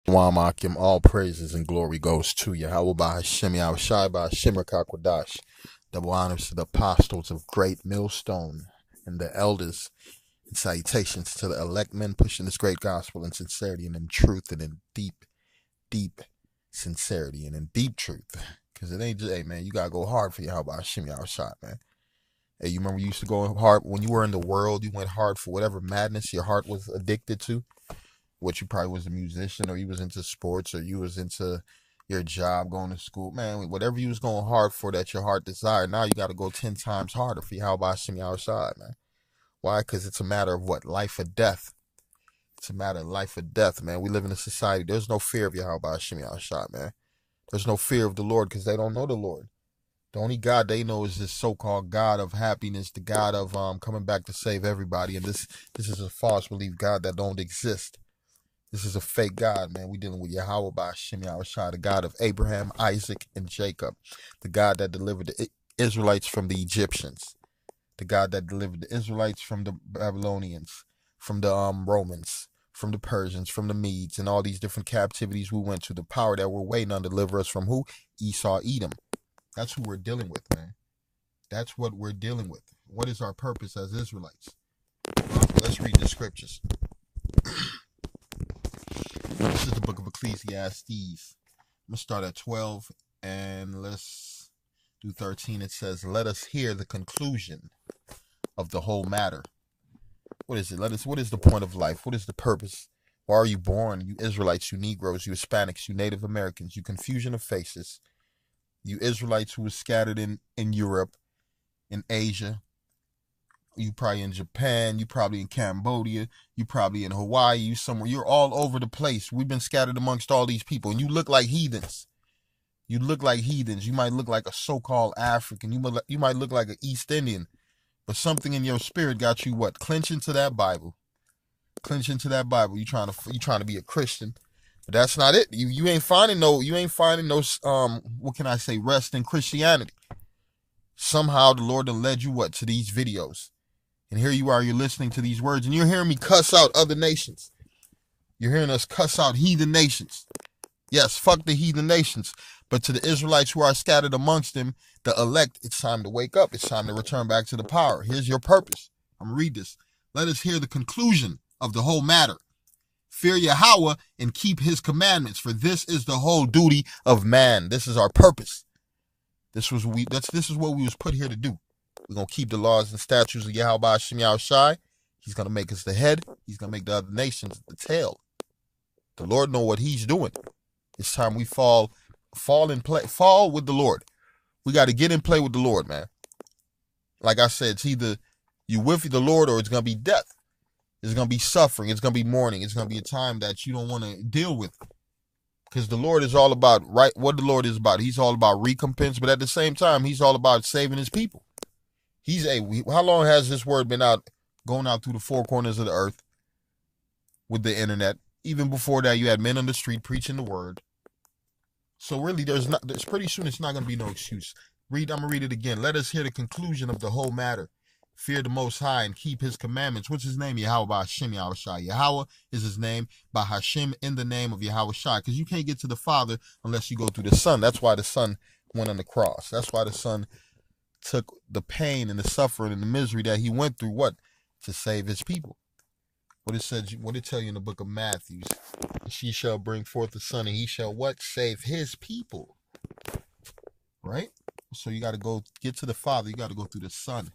Wamakim, all praises and glory goes to Yahweh by Hashem, Yahweh Shai by Hashem Rakakwadash. Double honors to the apostles of Great Millstone and the elders, and salutations to the elect men pushing this great gospel in sincerity and in truth and in deep sincerity and in deep truth. Because it ain't just, hey man, you gotta go hard for Yahweh by Hashem, Yahweh Shai, man. Hey, you remember you used to go hard when you were in the world, you went hard for whatever madness your heart was addicted to. What you probably was a musician, or you was into sports, or you was into your job, going to school, man, whatever you was going hard for that your heart desired, now you got to go 10 times harder for Yahweh Hashem Yahushai, man. Why? Because it's a matter of what? Life or death. It's a matter of life or death, man. We live in a society, there's no fear of Yahweh Hashem Yahushai, man. There's no fear of the Lord because they don't know the Lord. The only God they know is this so-called God of happiness, the God of coming back to save everybody, and this is a false belief God that don't exist. This is a fake God, man. We dealing with Yahweh by Hashem Yahushai, the God of Abraham, Isaac, and Jacob. The God that delivered the Israelites from the Egyptians. The God that delivered the Israelites from the Babylonians, from the Romans, from the Persians, from the Medes, and all these different captivities we went to. The power that we're waiting on to deliver us from who? Esau, Edom. That's who we're dealing with, man. That's what we're dealing with. What is our purpose as Israelites? Let's read the scriptures. This is the book of Ecclesiastes. I'm going to start at 12 and let's do 13. It says, let us hear the conclusion of the whole matter. What is it? What is the point of life? What is the purpose? Why are you born? You Israelites, you Negroes, you Hispanics, you Native Americans, you confusion of faces, you Israelites who were scattered in Europe, in Asia. You probably in Japan, you probably in Cambodia, you probably in Hawaii, you somewhere. You're all over the place. We've been scattered amongst all these people, and you look like heathens. You look like heathens. You might look like a so-called African. You might look like an East Indian, but something in your spirit got you what? Clenching to that Bible. Clenching to that Bible. You trying to be a Christian, but that's not it. You ain't finding no what can I say, rest in Christianity. Somehow the Lord done led you what? To these videos. And here you are, you're listening to these words, and you're hearing me cuss out other nations. You're hearing us cuss out heathen nations. Yes, fuck the heathen nations. But to the Israelites who are scattered amongst them, the elect, it's time to wake up. It's time to return back to the power. Here's your purpose. I'm going to read this. Let us hear the conclusion of the whole matter. Fear Yahweh and keep his commandments, for this is the whole duty of man. This is our purpose. This is what we was put here to do. We're going to keep the laws and statutes of Yahweh Hashem Yahushai. He's going to make us the head. He's going to make the other nations the tail. The Lord know what he's doing. It's time we fall with the Lord. We got to get in play with the Lord, man. Like I said, it's either you with the Lord or it's going to be death. It's going to be suffering. It's going to be mourning. It's going to be a time that you don't want to deal with. Because the Lord is all about, right? What the Lord is about. He's all about recompense, but at the same time, he's all about saving his people. How long has this word been going out through the four corners of the earth with the internet? Even before that, you had men on the street preaching the word. So really, there's pretty soon it's not going to be no excuse. I'm going to read it again. Let us hear the conclusion of the whole matter. Fear the Most High and keep his commandments. What's his name? Yahweh by Hashem Yahushai. Yahweh is his name, by Hashem in the name of Yahushai. Because you can't get to the Father unless you go through the Son. That's why the Son went on the cross. That's why the Son took the pain and the suffering and the misery that he went through, what? To save his people. What it tell you in the book of Matthew? She shall bring forth a son, and he shall what? Save his people. Right? So you got to go get to the Father. You got to go through the Son.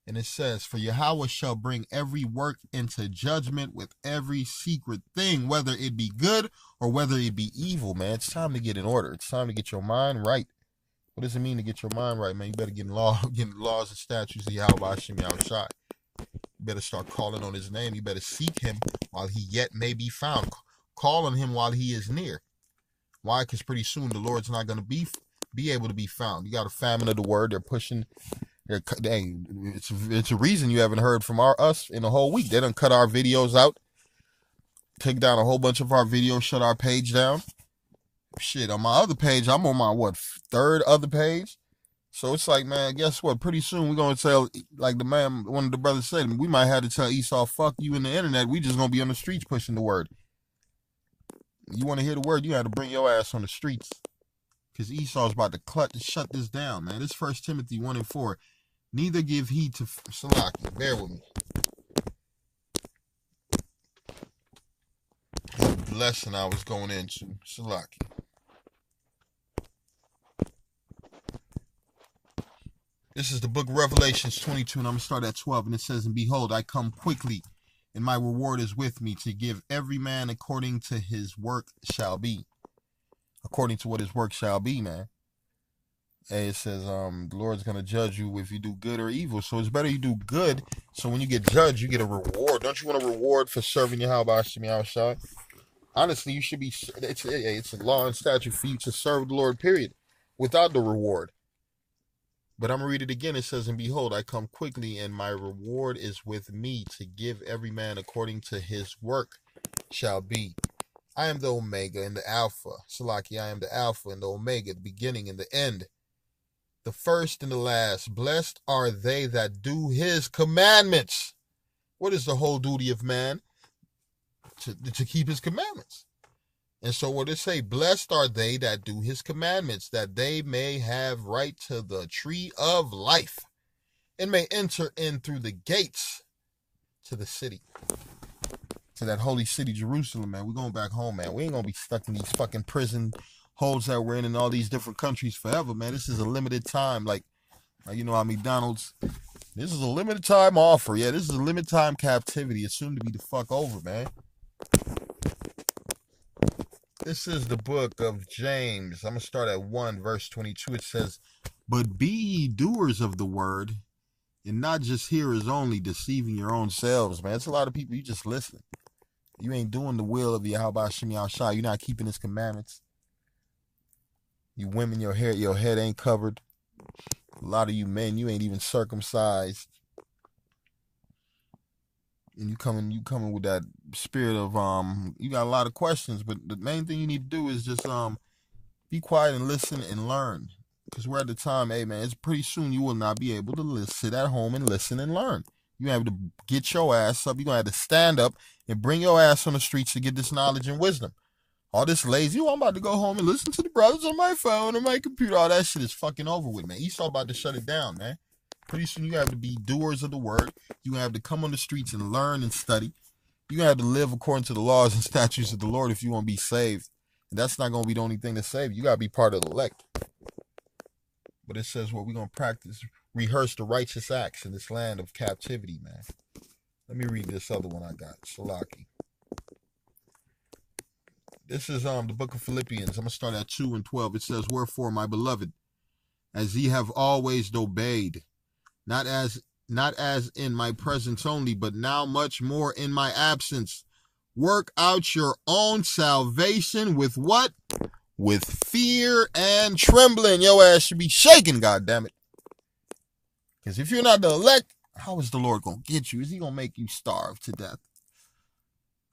And it says, for Yahweh shall bring every work into judgment with every secret thing, whether it be good or whether it be evil, man. It's time to get in order. It's time to get your mind right. What does it mean to get your mind right, man? You better get in laws and statutes of Yahweh Hashem Yahushai. You better start calling on his name. You better seek him while he yet may be found. Call on him while he is near. Why? Because pretty soon the Lord's not going to be able to be found. You got a famine of the word. They're pushing. It's a reason you haven't heard from us in a whole week. They done cut our videos out, take down a whole bunch of our videos, shut our page down. Shit, on my other page, I'm on my, third other page? So it's like, man, guess what? Pretty soon we're going to tell, like one of the brothers said, we might have to tell Esau, fuck you in the internet. We just going to be on the streets pushing the word. You want to hear the word, you got to bring your ass on the streets. Because Esau's about to shut this down, man. This 1 Timothy 1:4. Neither give heed to Salaki. Bear with me. The lesson I was going into. Salaki. This is the book of Revelations 22, and I'm going to start at 12. And it says, and behold, I come quickly, and my reward is with me to give every man according to his work shall be. According to what his work shall be, man. Hey, it says, the Lord's going to judge you if you do good or evil. So it's better you do good. So when you get judged, you get a reward. Don't you want a reward for serving Yahweh Shai? Honestly, you should be, it's a law and statute for you to serve the Lord, period, without the reward. But I'm going to read it again. It says, and behold, I come quickly, and my reward is with me to give every man according to his work shall be. I am the Omega and the Alpha. Salaki, I am the Alpha and the Omega, the beginning and the end, the first and the last. Blessed are they that do his commandments. What is the whole duty of man? To keep his commandments. And so what it say? Blessed are they that do his commandments, that they may have right to the tree of life and may enter in through the gates to the city. To that holy city, Jerusalem, man. We're going back home, man. We ain't going to be stuck in these fucking prison holes that we're in all these different countries forever, man. This is a limited time. Like you know how McDonald's, this is a limited time offer. Yeah, this is a limited time captivity. It's soon to be the fuck over, man. This is the book of James. I'm going to start at 1 verse 22. It says, but be ye doers of the word, and not just hearers only, deceiving your own selves, man. It's a lot of people, you just listen. You ain't doing the will of Yahweh Shem Shai. You're not keeping his commandments. You women, your head ain't covered. A lot of you men, you ain't even circumcised. And you coming with that spirit of you got a lot of questions, but the main thing you need to do is just be quiet and listen and learn. Because we're at the time, hey man, it's pretty soon you will not be able to sit at home and listen and learn. You have to get your ass up. You're gonna have to stand up and bring your ass on the streets to get this knowledge and wisdom. All this lazy, I'm about to go home and listen to the brothers on my phone or my computer. All that shit is fucking over with, man. Esau about to shut it down, man. Pretty soon you have to be doers of the word. You're going to have to come on the streets and learn and study. You're going to have to live according to the laws and statutes of the Lord if you want to be saved. And that's not going to be the only thing to save you. You got to be part of the elect. But it says, well, we're going to practice, rehearse the righteous acts in this land of captivity, man. Let me read this other one I got. Salaki. This is the book of Philippians. I'm going to start at 2 and 12. It says, wherefore, my beloved, as ye have always obeyed, not as in my presence only, but now much more in my absence, work out your own salvation with what? With fear and trembling. Your ass should be shaking, goddammit. Because if you're not the elect, how is the Lord going to get you? Is he going to make you starve to death?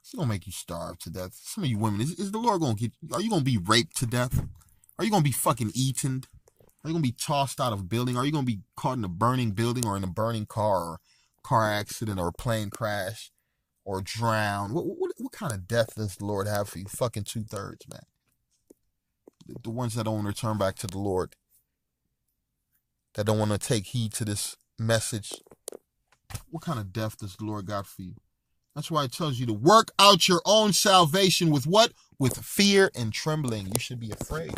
Is he going to make you starve to death? Some of you women, is the Lord going to get you? Are you going to be raped to death? Are you going to be fucking eaten? Are you going to be tossed out of a building? Are you going to be caught in a burning building or in a burning car or car accident or a plane crash or drown? What kind of death does the Lord have for you? Fucking 2/3, man. The ones that don't want to turn back to the Lord, that don't want to take heed to this message. What kind of death does the Lord got for you? That's why it tells you to work out your own salvation with what? With fear and trembling. You should be afraid.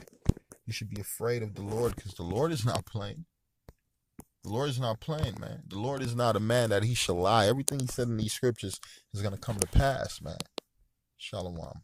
You should be afraid of the Lord because the Lord is not playing. The Lord is not playing, man. The Lord is not a man that he shall lie. Everything he said in these scriptures is going to come to pass, man. Shalom.